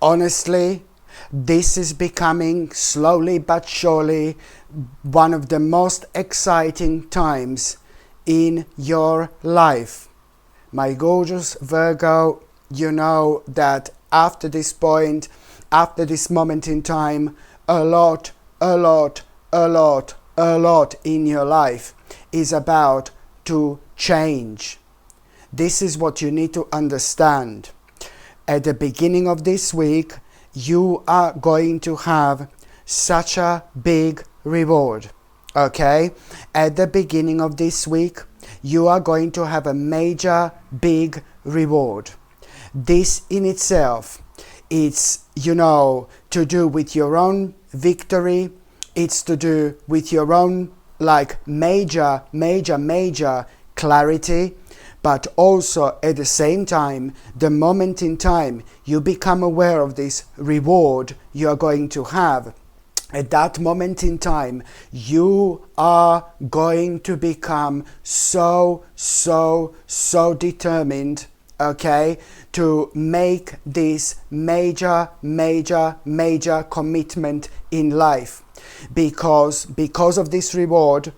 honestly, this is becoming slowly but surely one of the most exciting times in your life. My gorgeous Virgo, you know that after this point, after this moment in time, a lot in your life is about to change. This is what you need to understand. At the beginning of this week, you are going to have such a big reward. Okay? At the beginning of this week, you are going to have a major big reward. This in itself, it's, to do with your own victory. It's to do with your own major clarity. But also at the same time, the moment in time you become aware of this reward you are going to have, at that moment in time, you are going to become so determined, okay, to make this major commitment in life. Because of this reward,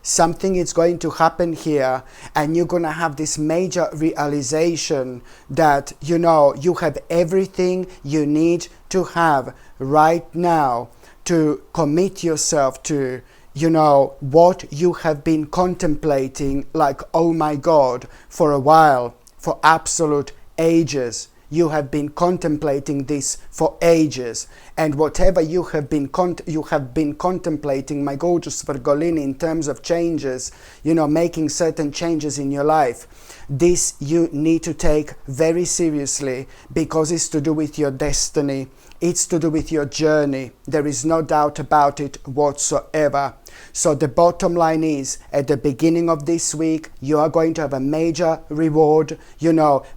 something is going to happen here, and you're going to have this major realization that, you have everything you need to have right now to commit yourself to, what you have been contemplating, oh my God, for a while, for absolute ages. You have been contemplating this for ages, and whatever you have been contemplating, my gorgeous Virgolini, in terms of changes, making certain changes in your life, this you need to take very seriously, because it's to do with your destiny. It's to do with your journey. There is no doubt about it whatsoever. So the bottom line is, at the beginning of this week, you are going to have a major reward,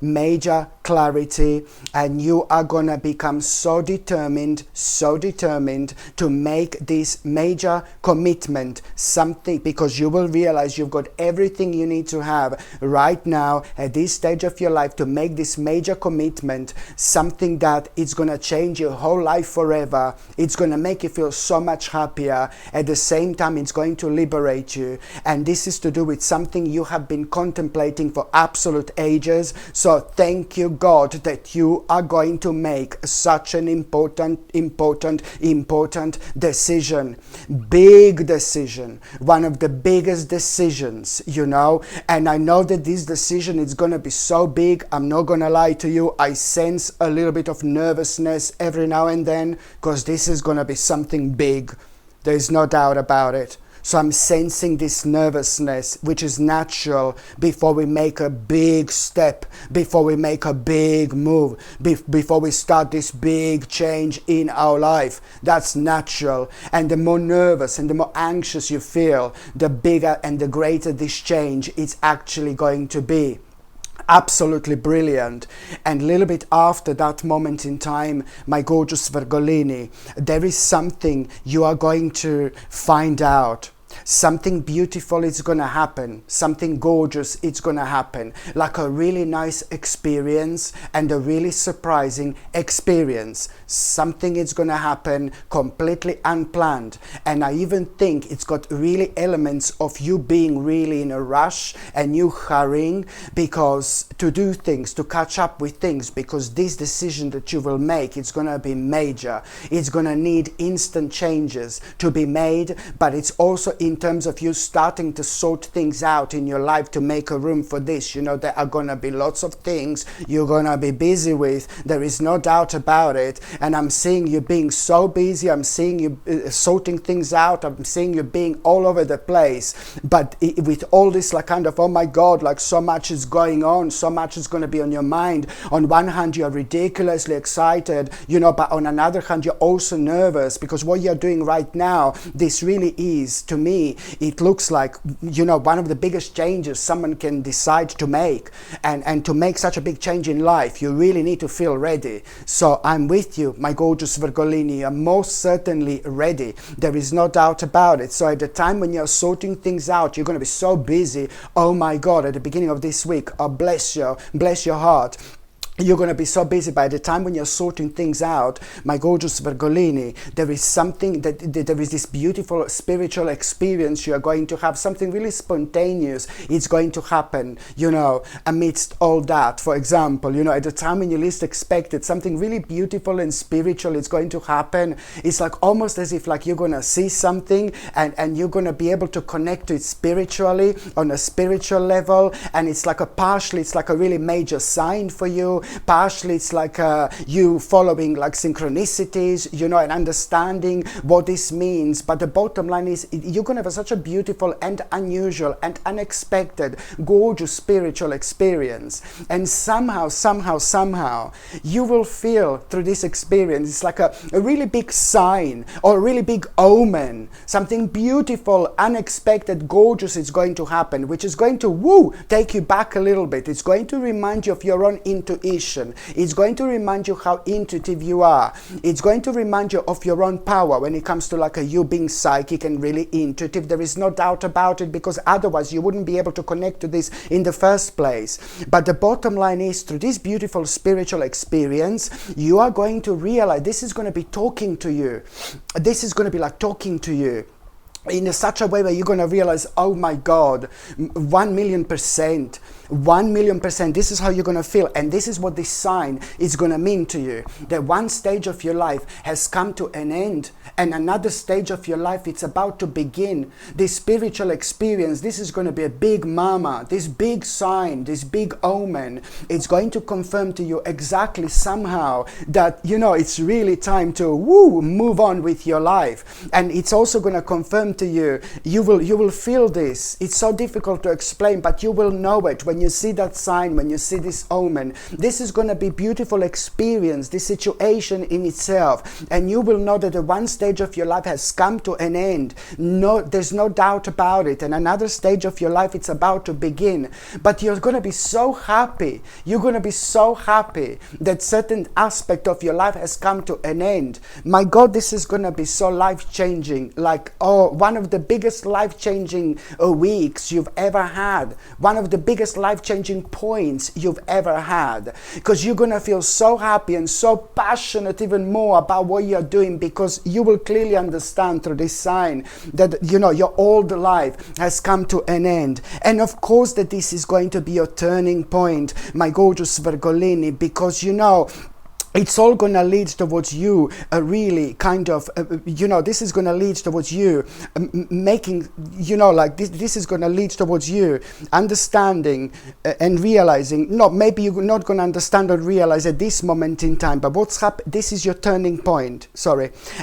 major clarity, and you are going to become so determined to make this major commitment, something, because you will realize you've got everything you need to have right now at this stage of your life to make this major commitment, something that is going to change your whole life forever. It's going to make you feel so much happier. At the same time, it's going to liberate you, and this is to do with something you have been contemplating for absolute ages. So thank you, God, that you are going to make such an important decision, big decision, one of the biggest decisions, and I know that this decision is going to be so big. I'm not going to lie to you, I sense a little bit of nervousness every now and then, because this is going to be something big. There's no doubt about it. So I'm sensing this nervousness, which is natural before we make a big step, before we make a big move, before we start this big change in our life. That's natural. And the more nervous and the more anxious you feel, the bigger and the greater this change is actually going to be. Absolutely brilliant. And a little bit after that moment in time, my gorgeous Virgolini, there is something you are going to find out. Something beautiful is going to happen. Something gorgeous is going to happen. Like a really nice experience and a really surprising experience. Something is going to happen completely unplanned. And I even think it's got really elements of you being really in a rush and you hurrying because to do things, to catch up with things, because this decision that you will make, it's going to be major. It's going to need instant changes to be made, but it's also in terms of you starting to sort things out in your life to make a room for this. There are going to be lots of things you're going to be busy with. There is no doubt about it. And I'm seeing you being so busy. I'm seeing you sorting things out. I'm seeing you being all over the place. But with all this oh my God, so much is going on. So much is going to be on your mind. On one hand, you're ridiculously excited, but on another hand, you're also nervous because what you're doing right now, this really is, to me, it looks like, one of the biggest changes someone can decide to make. And to make such a big change in life, you really need to feel ready. So I'm with you, my gorgeous Virgolini. I'm most certainly ready. There is no doubt about it. So at the time when you're sorting things out, you're going to be so busy. Oh my God, at the beginning of this week, oh bless your heart. You're going to be so busy. By the time when you're sorting things out, my gorgeous Virgolini, there is something there is this beautiful spiritual experience you are going to have, something really spontaneous. It's going to happen, amidst all that. For example, at the time when you least expect it, something really beautiful and spiritual is going to happen. It's like almost as if like you're going to see something and you're going to be able to connect to it spiritually, on a spiritual level. And it's like it's like a really major sign for you. Partially it's like you following like synchronicities, and understanding what this means. But the bottom line is you're going to have such a beautiful and unusual and unexpected, gorgeous spiritual experience. And somehow you will feel through this experience, it's like a really big sign or a really big omen. Something beautiful, unexpected, gorgeous is going to happen, which is going to take you back a little bit. It's going to remind you of your own intuition. It's going to remind you how intuitive you are. It's going to remind you of your own power when it comes to you being psychic and really intuitive. There is no doubt about it, because otherwise you wouldn't be able to connect to this in the first place. But the bottom line is, through this beautiful spiritual experience, you are going to realize this is going to be talking to you. This is going to be like talking to you in such a way where you're going to realize, oh my God, 1,000,000%, 1,000,000%, this is how you're going to feel. And this is what this sign is going to mean to you. That one stage of your life has come to an end, and another stage of your life, it's about to begin. This spiritual experience, this is going to be a big mama, this big sign, this big omen. It's going to confirm to you exactly somehow that, it's really time to move on with your life. And it's also going to confirm to you, you will feel this. It's so difficult to explain, but you will know it when you see that sign, when you see this omen. This is going to be beautiful experience, this situation in itself, and you will know that the one stage of your life has come to an end. No, there's no doubt about it. And another stage of your life, it's about to begin. But you're going to be so happy. You're going to be so happy that certain aspect of your life has come to an end. My God, this is going to be so life-changing. One of the biggest life-changing weeks you've ever had. One of the biggest life-changing points you've ever had. Because you're going to feel so happy and so passionate even more about what you're doing, because you will clearly understand through this sign that, your old life has come to an end. And of course that this is going to be your turning point, my gorgeous Virgolini, because it's all going to lead towards you really kind of, this is going to lead towards you making, this is going to lead towards you understanding and realizing, maybe you're not going to understand or realize at this moment in time, but this is your turning point,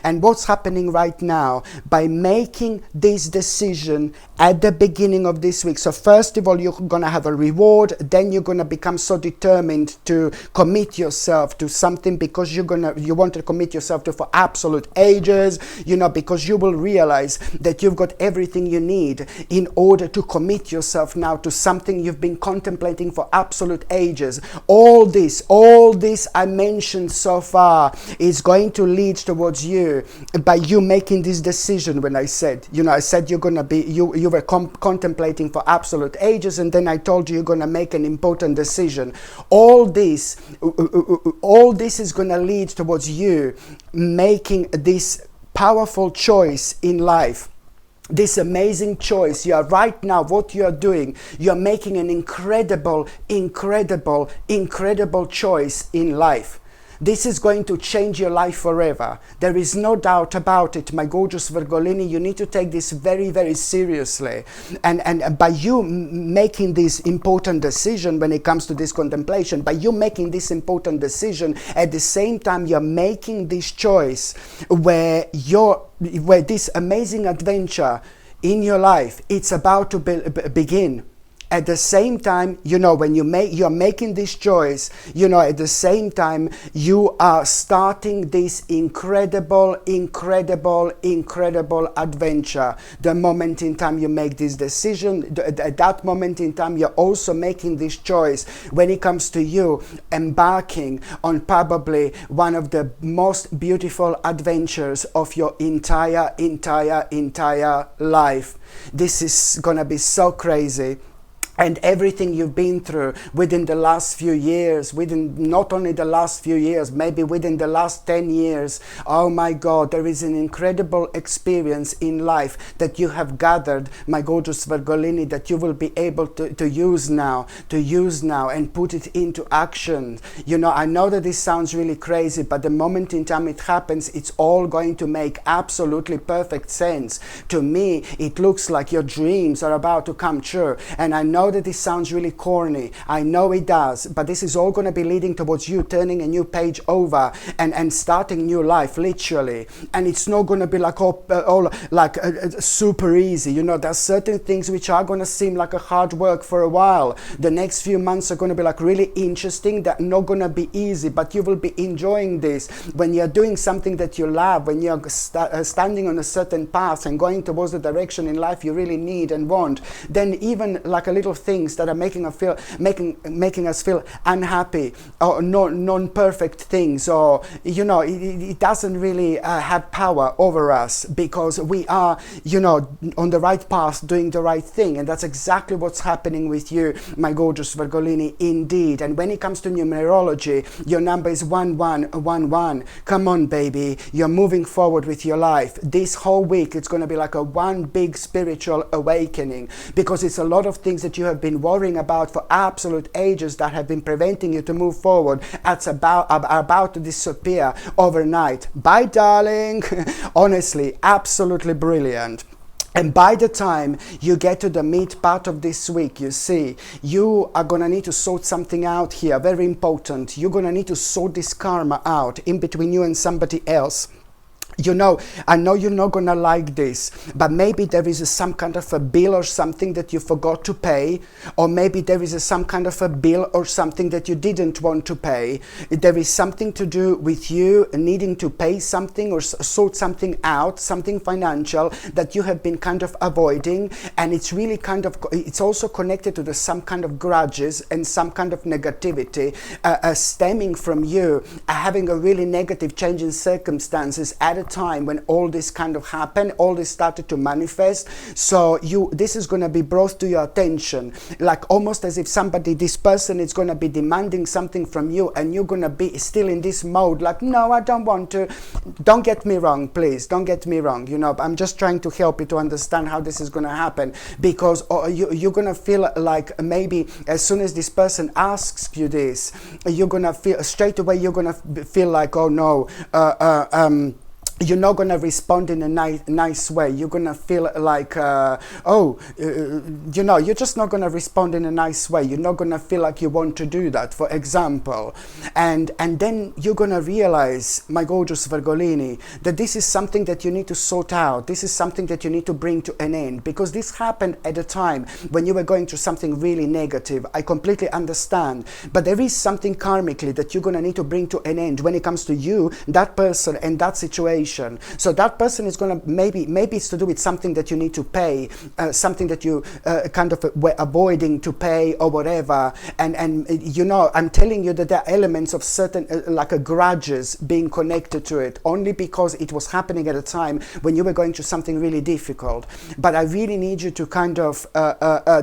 and what's happening right now by making this decision at the beginning of this week. So first of all, you're going to have a reward, then you're going to become so determined to commit yourself to something, because you want to commit yourself to for absolute ages, because you will realize that you've got everything you need in order to commit yourself now to something you've been contemplating for absolute ages. All this I mentioned so far is going to lead towards you by you making this decision. When I said you're going to be, you were contemplating for absolute ages, and then I told you you're going to make an important decision. All this is going to lead towards you making this powerful choice in life. This amazing choice. You are right now, what you are doing, you are making an incredible choice in life. This is going to change your life forever. There is no doubt about it, my gorgeous Virgolini. You need to take this very, very seriously. And by you making this important decision when it comes to this contemplation, by you making this important decision, at the same time you're making this choice where this amazing adventure in your life, it's about to begin. At the same time, when you're making this choice, at the same time, you are starting this incredible adventure. The moment in time you make this decision, at that moment in time, you're also making this choice when it comes to you embarking on probably one of the most beautiful adventures of your entire life. This is gonna be so crazy. and everything you've been through within the last few years, within not only the last few years, maybe within the last 10 years. Oh my God, there is an incredible experience in life that you have gathered, my gorgeous Virgolini, that you will be able to use now and put it into action. You know, I know that this sounds really crazy, but the moment in time it happens, it's all going to make absolutely perfect sense. To me, it looks like your dreams are about to come true. And I know that this sounds really corny. I know it does, but this is all going to be leading towards you turning a new page over and starting new life, literally. And it's not going to be like all super easy. You know, there's certain things which are going to seem like a hard work for a while. The next few months are going to be like really interesting. They're not going to be easy, but you will be enjoying this when you're doing something that you love, when you're standing on a certain path and going towards the direction in life you really need and want. Then even like a little things that are making us feel unhappy, or non-perfect things, or you know, it doesn't really have power over us, because we are, you know, on the right path, doing the right thing. And that's exactly what's happening with you, my gorgeous Virgolini, indeed. And when it comes to numerology, your number is 1111. Come on, baby, you're moving forward with your life. This whole week it's going to be like a one big spiritual awakening, because it's a lot of things that you have been worrying about for absolute ages that have been preventing you to move forward. Are about to disappear overnight. Bye, darling. Honestly, absolutely brilliant. And by the time you get to the mid part of this week, you see, you are going to need to sort something out here. Very important. You're going to need to sort this karma out in between you and somebody else. You know, I know you're not going to like this, but maybe there is some kind of a bill or something that you forgot to pay, or maybe there is some kind of a bill or something that you didn't want to pay. There is something to do with you needing to pay something or sort something out, something financial that you have been kind of avoiding, and it's really kind of, it's also connected to some kind of grudges and some kind of negativity stemming from you having a really negative change in circumstances at a time when all this kind of happened, all this started to manifest. So this is going to be brought to your attention, like almost as if this person is going to be demanding something from you, and you're going to be still in this mode like, no, I don't want to. Don't get me wrong, please, don't get me wrong. You know, I'm just trying to help you to understand how this is going to happen, because you're going to feel like maybe as soon as this person asks you this, you're going to feel straight away, you're going to feel like, oh no, you're not going to respond in a nice way. You're going to feel like, you know, you're just not going to respond in a nice way. You're not going to feel like you want to do that, for example. And then you're going to realize, my gorgeous Virgolini, that this is something that you need to sort out. This is something that you need to bring to an end, because this happened at a time when you were going through something really negative. I completely understand. But there is something karmically that you're going to need to bring to an end when it comes to you, that person, and that situation. So that person is going to, maybe it's to do with something that you need to pay, something that you kind of were avoiding to pay or whatever. And you know, I'm telling you that there are elements of certain like a grudges being connected to it, only because it was happening at a time when you were going through something really difficult. But I really need you to kind of,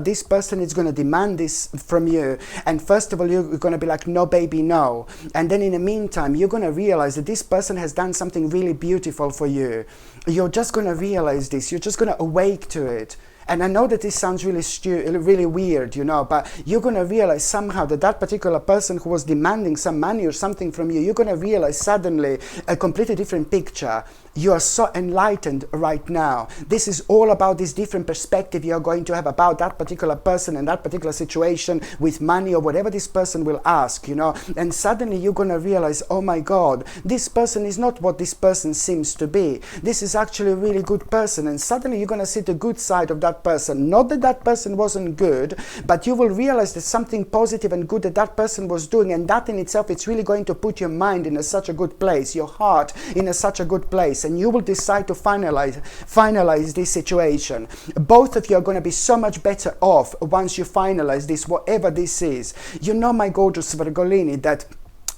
this person is going to demand this from you. And first of all, you're going to be like, no, baby, no. And then in the meantime, you're going to realize that this person has done something really beautiful for you. You're just going to realize this. You're just going to awake to it. And I know that this sounds really weird, you know, but you're going to realize somehow that particular person who was demanding some money or something from you, you're going to realize suddenly a completely different picture. You are so enlightened right now. This is all about this different perspective you're going to have about that particular person and that particular situation with money or whatever this person will ask, you know. And suddenly you're going to realize, oh my God, this person is not what this person seems to be. This is actually a really good person. And suddenly you're going to see the good side of that person. Not that that person wasn't good, but you will realize there's something positive and good that person was doing, and that in itself, it's really going to put your mind in such a good place, your heart in such a good place, and you will decide to finalize this situation. Both of you are going to be so much better off once you finalize this, whatever this is. You know, my gorgeous Virgolini, that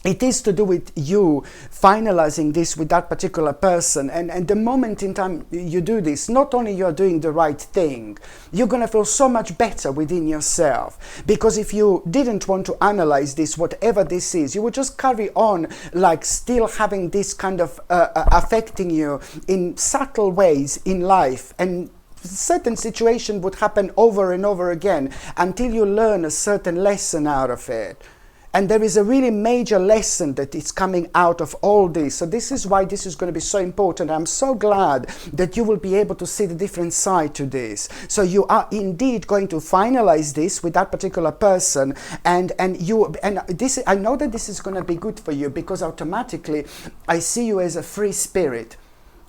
it is to do with you finalizing this with that particular person. And the moment in time you do this, not only you're doing the right thing, you're going to feel so much better within yourself. Because if you didn't want to analyze this, whatever this is, you would just carry on like still having this kind of affecting you in subtle ways in life. And certain situation would happen over and over again until you learn a certain lesson out of it. And there is a really major lesson that is coming out of all this. So this is why this is going to be so important. I'm so glad that you will be able to see the different side to this. So you are indeed going to finalize this with that particular person, and this, I know that this is going to be good for you, because automatically I see you as a free spirit.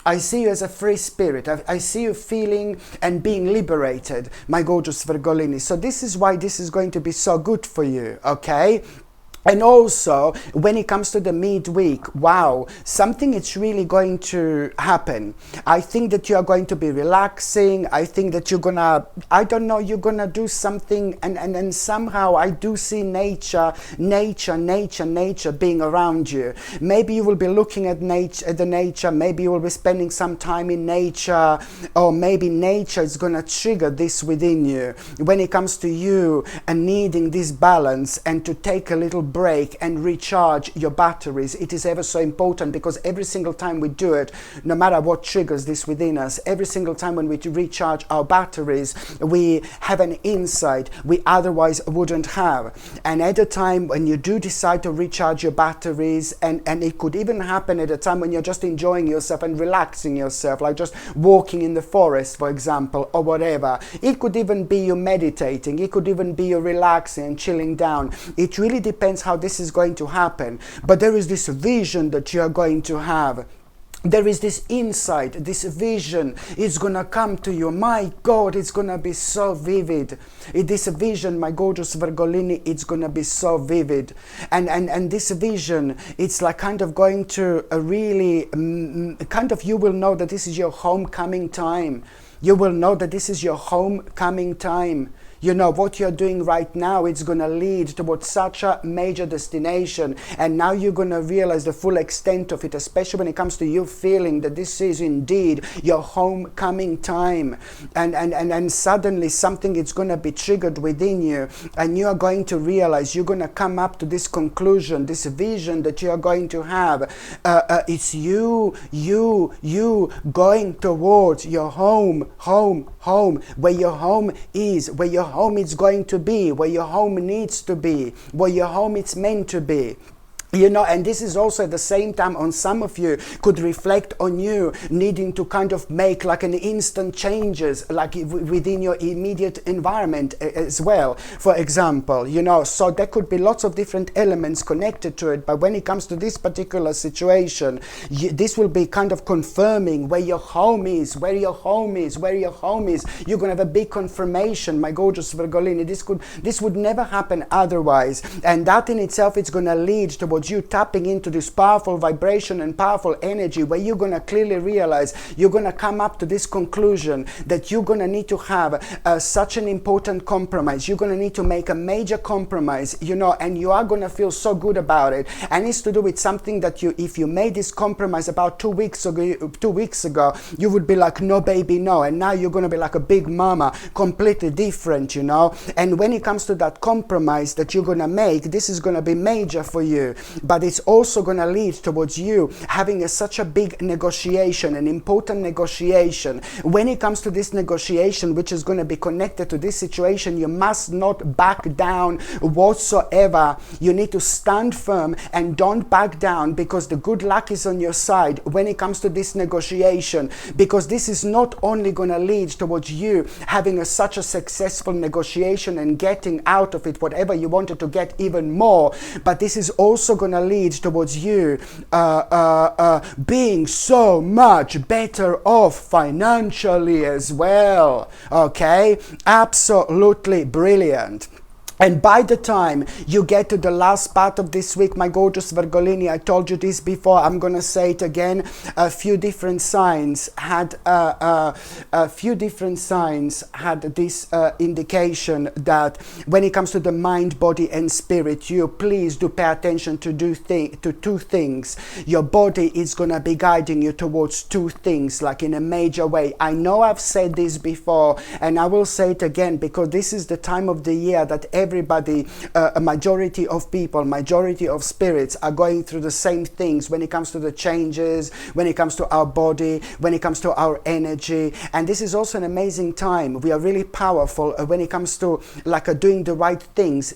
I see you as a free spirit. I see you feeling and being liberated, my gorgeous Virgolini. So this is why this is going to be so good for you, okay? And also, when it comes to the midweek, wow, something is really going to happen. I think that you are going to be relaxing. I think that you're gonna, I don't know, you're gonna do something, and somehow I do see nature being around you. Maybe you will be looking at nature, maybe you will be spending some time in nature, or maybe nature is gonna trigger this within you when it comes to you and needing this balance and to take a little break and recharge your batteries. It is ever so important, because every single time we do it, no matter what triggers this within us, every single time when we recharge our batteries, we have an insight we otherwise wouldn't have. And at a time when you do decide to recharge your batteries, and it could even happen at a time when you're just enjoying yourself and relaxing yourself, like just walking in the forest, for example, or whatever. It could even be you meditating, it could even be you relaxing and chilling down. It really depends how this is going to happen, but there is this vision that you are going to have. There is this insight, this vision is gonna come to you. My God, it's gonna be so vivid. This vision, my gorgeous Virgolini, it's gonna be so vivid. And this vision, it's like kind of going to a really, kind of, you will know that this is your homecoming time. You will know that this is your homecoming time. You know, what you're doing right now, it's going to lead towards such a major destination. And now you're going to realize the full extent of it, especially when it comes to you feeling that this is indeed your homecoming time. And suddenly something is going to be triggered within you. And you are going to realize, you're going to come up to this conclusion, this vision that you are going to have. It's you going towards your home, where your home is, where your home is going to be, where your home needs to be, where your home is meant to be. You know, and this is also at the same time, on some of you could reflect on you needing to kind of make like an instant changes, like within your immediate environment as well, for example, you know. So there could be lots of different elements connected to it, but when it comes to this particular situation, this will be kind of confirming where your home is, where your home is, where your home is. You're gonna have a big confirmation, my gorgeous Virgolini. This would never happen otherwise, and that in itself is gonna lead towards you tapping into this powerful vibration and powerful energy, where you're going to clearly realize, you're going to come up to this conclusion that you're going to need to have such an important compromise. You're going to need to make a major compromise, you know, and you are going to feel so good about it. And it's to do with something that you, if you made this compromise about 2 weeks ago, you would be like, no baby, no. And now you're going to be like a big mama, completely different, you know. And when it comes to that compromise that you're going to make, this is going to be major for you. But it's also going to lead towards you having such a big negotiation, an important negotiation. When it comes to this negotiation, which is going to be connected to this situation, you must not back down whatsoever. You need to stand firm and don't back down, because the good luck is on your side when it comes to this negotiation. Because this is not only going to lead towards you having such a successful negotiation and getting out of it whatever you wanted to get even more, but this is also going to lead towards you being so much better off financially as well. Okay, absolutely brilliant. And by the time you get to the last part of this week, my gorgeous Virgolini, I told you this before, I'm going to say it again, a few different signs had this indication that when it comes to the mind, body and spirit, you please do pay attention to two things. Your body is going to be guiding you towards two things, like in a major way. I know I've said this before, and I will say it again, because this is the time of the year that everybody, a majority of people, majority of spirits are going through the same things when it comes to the changes, when it comes to our body, when it comes to our energy. And this is also an amazing time. We are really powerful when it comes to doing the right things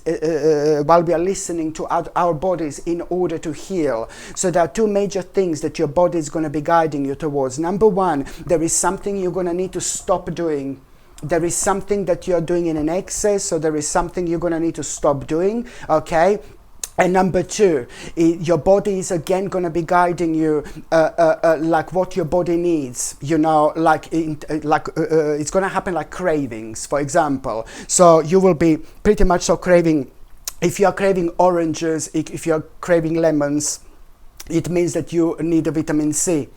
while we are listening to our bodies in order to heal. So there are two major things that your body is going to be guiding you towards. Number one, there is something you're going to need to stop doing. There is something that you're doing in an excess, so there is something you're going to need to stop doing, okay? And number two, your body is again going to be guiding you like what your body needs, you know, it's going to happen like cravings, for example. So you will be pretty much so craving, if you are craving oranges, if you're craving lemons, it means that you need a vitamin C.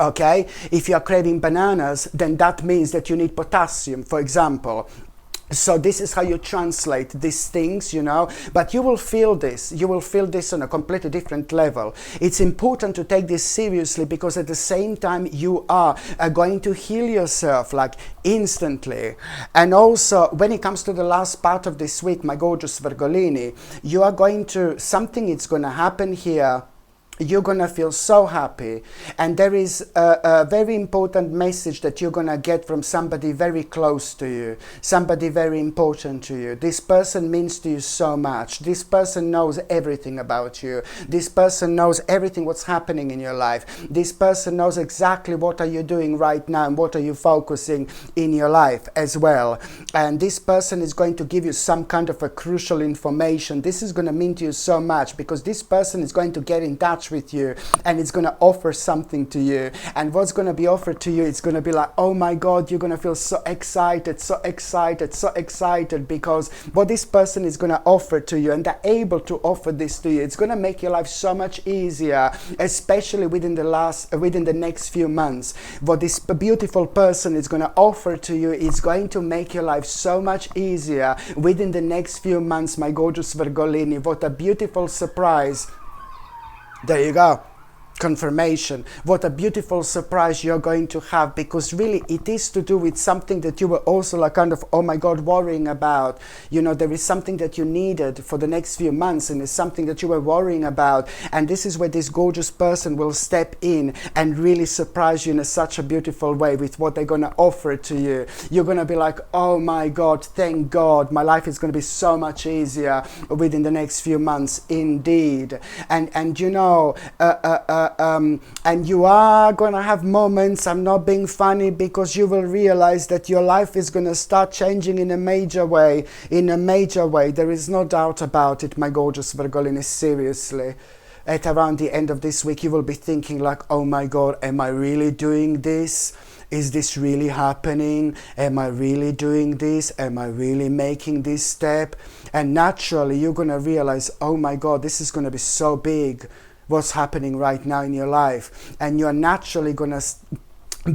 Okay, if you are craving bananas, then that means that you need potassium, for example. So this is how you translate these things, you know, but you will feel this on a completely different level. It's important to take this seriously, because at the same time you are going to heal yourself like instantly. And also when it comes to the last part of this week, my gorgeous Virgolini, you are going to, something is going to happen here. You're going to feel so happy, and there is a very important message that you're going to get from somebody very close to you, somebody very important to you. This person means to you so much. This person knows everything about you. This person knows everything what's happening in your life. This person knows exactly what are you doing right now and what are you focusing in your life as well. And this person is going to give you some kind of a crucial information. This is going to mean to you so much, because this person is going to get in touch with you, and it's going to offer something to you. And what's going to be offered to you, it's going to be like, oh my God, you're going to feel so excited, so excited, so excited, because what this person is going to offer to you, and they're able to offer this to you, it's going to make your life so much easier, especially within the next few months. What this beautiful person is going to offer to you is going to make your life so much easier within the next few months, my gorgeous Virgolini. What a beautiful surprise. There you go. Confirmation. What a beautiful surprise you're going to have, because really it is to do with something that you were also like kind of, oh my God, worrying about. You know, there is something that you needed for the next few months, and it's something that you were worrying about, and this is where this gorgeous person will step in and really surprise you in such a beautiful way with what they're going to offer to you. You're going to be like, oh my God, thank God, my life is going to be so much easier within the next few months, indeed. And you know, and you are going to have moments, I'm not being funny, because you will realize that your life is going to start changing in a major way, there is no doubt about it, my gorgeous Virgolini, seriously. At around the end of this week, you will be thinking like, oh my God, am I really doing this? Is this really happening? Am I really doing this? Am I really making this step? And naturally, you're going to realize, oh my God, this is going to be so big, what's happening right now in your life. And you're naturally going to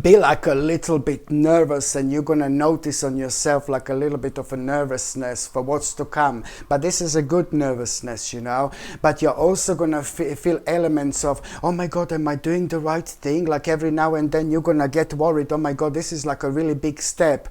be like a little bit nervous, and you're going to notice on yourself like a little bit of a nervousness for what's to come. But this is a good nervousness, you know. But you're also going to feel elements of, oh my God, am I doing the right thing? Like every now and then you're going to get worried, oh my God, this is like a really big step.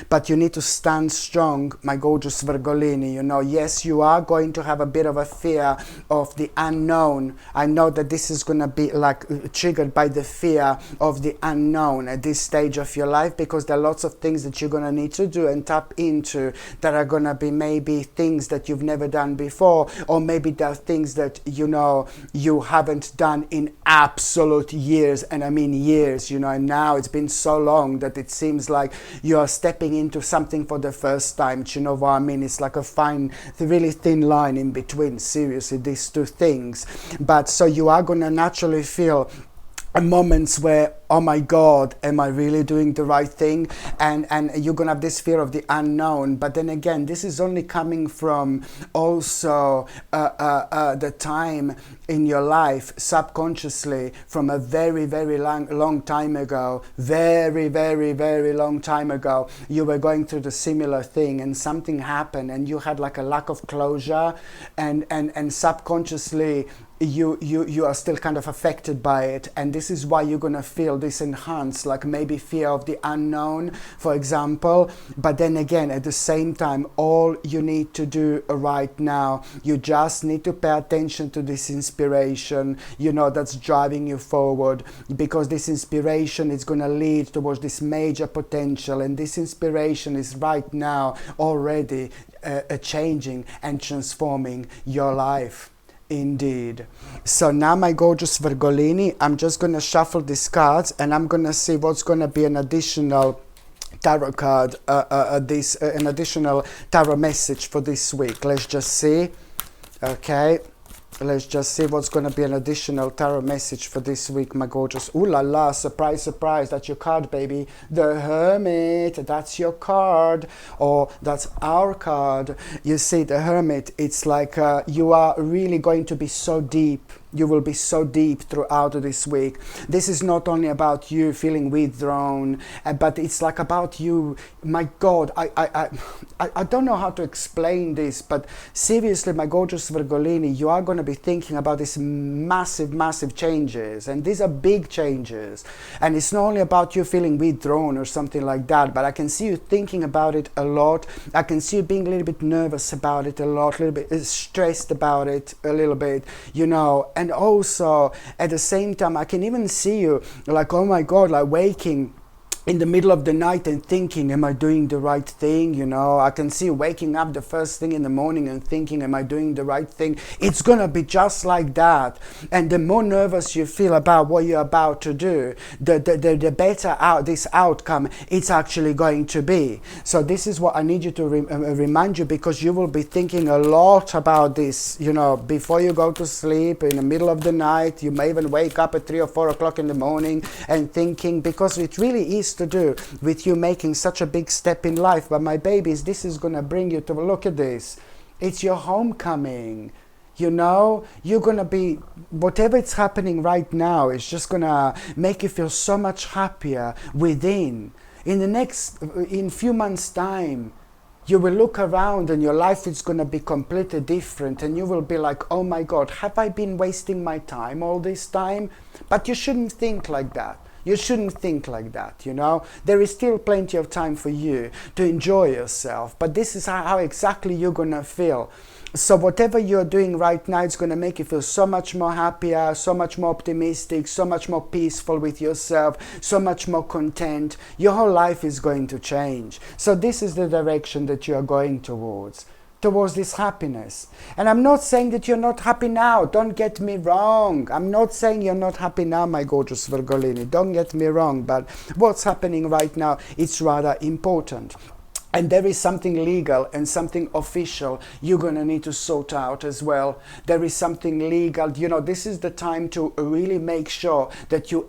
But you need to stand strong, my gorgeous Virgolini, you know. Yes, you are going to have a bit of a fear of the unknown. I know that this is going to be like triggered by the fear of the unknown at this stage of your life, because there are lots of things that you're going to need to do and tap into that are going to be maybe things that you've never done before, or maybe there are things that, you know, you haven't done in absolute years, and I mean years, you know, and now it's been so long that it seems like you are stepping into something for the first time. Do you know what I mean? It's like a fine, really thin line in between, seriously, these two things. But so you are going to naturally feel moments where, oh my God, am I really doing the right thing? And you're gonna have this fear of the unknown. But then again, this is only coming from also the time in your life subconsciously from a very long time ago, very long time ago. You were going through the similar thing and something happened and you had like a lack of closure, and subconsciously you are still kind of affected by it, and this is why you're gonna feel this enhanced, like maybe fear of the unknown, for example. But then again, at the same time, all you need to do right now, you just need to pay attention to this inspiration, you know, that's driving you forward, because this inspiration is gonna lead towards this major potential, and this inspiration is right now already changing and transforming your life. Indeed. So now, my gorgeous Virgolini, I'm just going to shuffle these cards and I'm going to see what's going to be an additional tarot card, an additional tarot message for this week. Let's just see. Okay. Let's just see what's going to be an additional tarot message for this week, my gorgeous. Ooh la la, surprise, surprise, that's your card, baby. The Hermit, that's your card, or that's our card. You see, the Hermit, it's like you are really going to be so deep. You will be so deep throughout this week. This is not only about you feeling withdrawn, but it's like about you. My God, I don't know how to explain this, but seriously, my gorgeous Virgolini, you are going to be thinking about these massive changes, and these are big changes. And it's not only about you feeling withdrawn or something like that, but I can see you thinking about it a lot. I can see you being a little bit nervous about it a lot, a little bit stressed about it a little bit, you know. And also, at the same time, I can even see you like, oh my God, like waking in the middle of the night and thinking, am I doing the right thing? You know, I can see you waking up the first thing in the morning and thinking, am I doing the right thing? It's gonna be just like that. And the more nervous you feel about what you're about to do, the better this outcome it's actually going to be. So this is what I need you to remind you, because you will be thinking a lot about this, you know, before you go to sleep, in the middle of the night. You may even wake up at 3 or 4 o'clock in the morning and thinking, because it really is to do with you making such a big step in life. But my babies, this is gonna bring you to look at this. It's your homecoming. You know, you're gonna be, whatever it's happening right now, it's just gonna make you feel so much happier within. In few months' time, you will look around and your life is going to be completely different, and you will be like, oh my God, have I been wasting my time all this time? But you shouldn't think like that. You shouldn't think like that, you know. There is still plenty of time for you to enjoy yourself, but this is how exactly you're going to feel. So whatever you're doing right now, it's going to make you feel so much more happier, so much more optimistic, so much more peaceful with yourself, so much more content. Your whole life is going to change. So this is the direction that you are going towards this happiness. And I'm not saying that you're not happy now. Don't get me wrong. I'm not saying you're not happy now, my gorgeous Virgolini. Don't get me wrong. But what's happening right now, it's rather important. And there is something legal and something official you're going to need to sort out as well. There is something legal. You know, this is the time to really make sure that you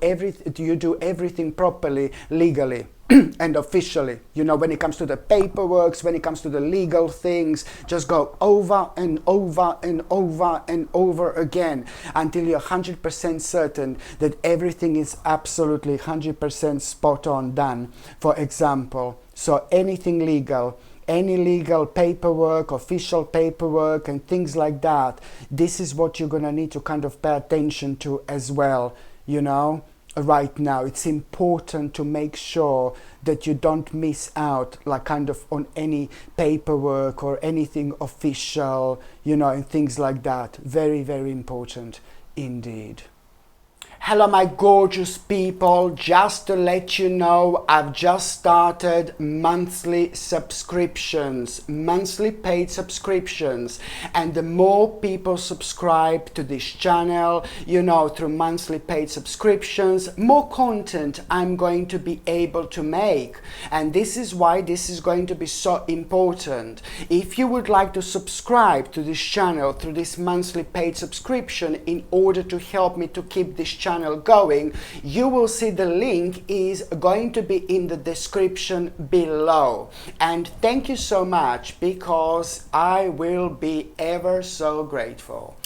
do everything properly, legally. And officially, you know, when it comes to the paperwork, when it comes to the legal things, just go over and over and over and over again until you're 100% certain that everything is absolutely 100% spot on done, for example. So anything legal, any legal paperwork, official paperwork and things like that, this is what you're going to need to kind of pay attention to as well, you know. Right now, it's important to make sure that you don't miss out, like kind of on any paperwork or anything official, you know, and things like that. Very, very important indeed. Hello, my gorgeous people. Just to let you know, I've just started monthly subscriptions, monthly paid subscriptions. And the more people subscribe to this channel, you know, through monthly paid subscriptions, more content I'm going to be able to make. And this is why this is going to be so important. If you would like to subscribe to this channel through this monthly paid subscription in order to help me to keep this channel channel going, you will see the link is going to be in the description below. And thank you so much, because I will be ever so grateful.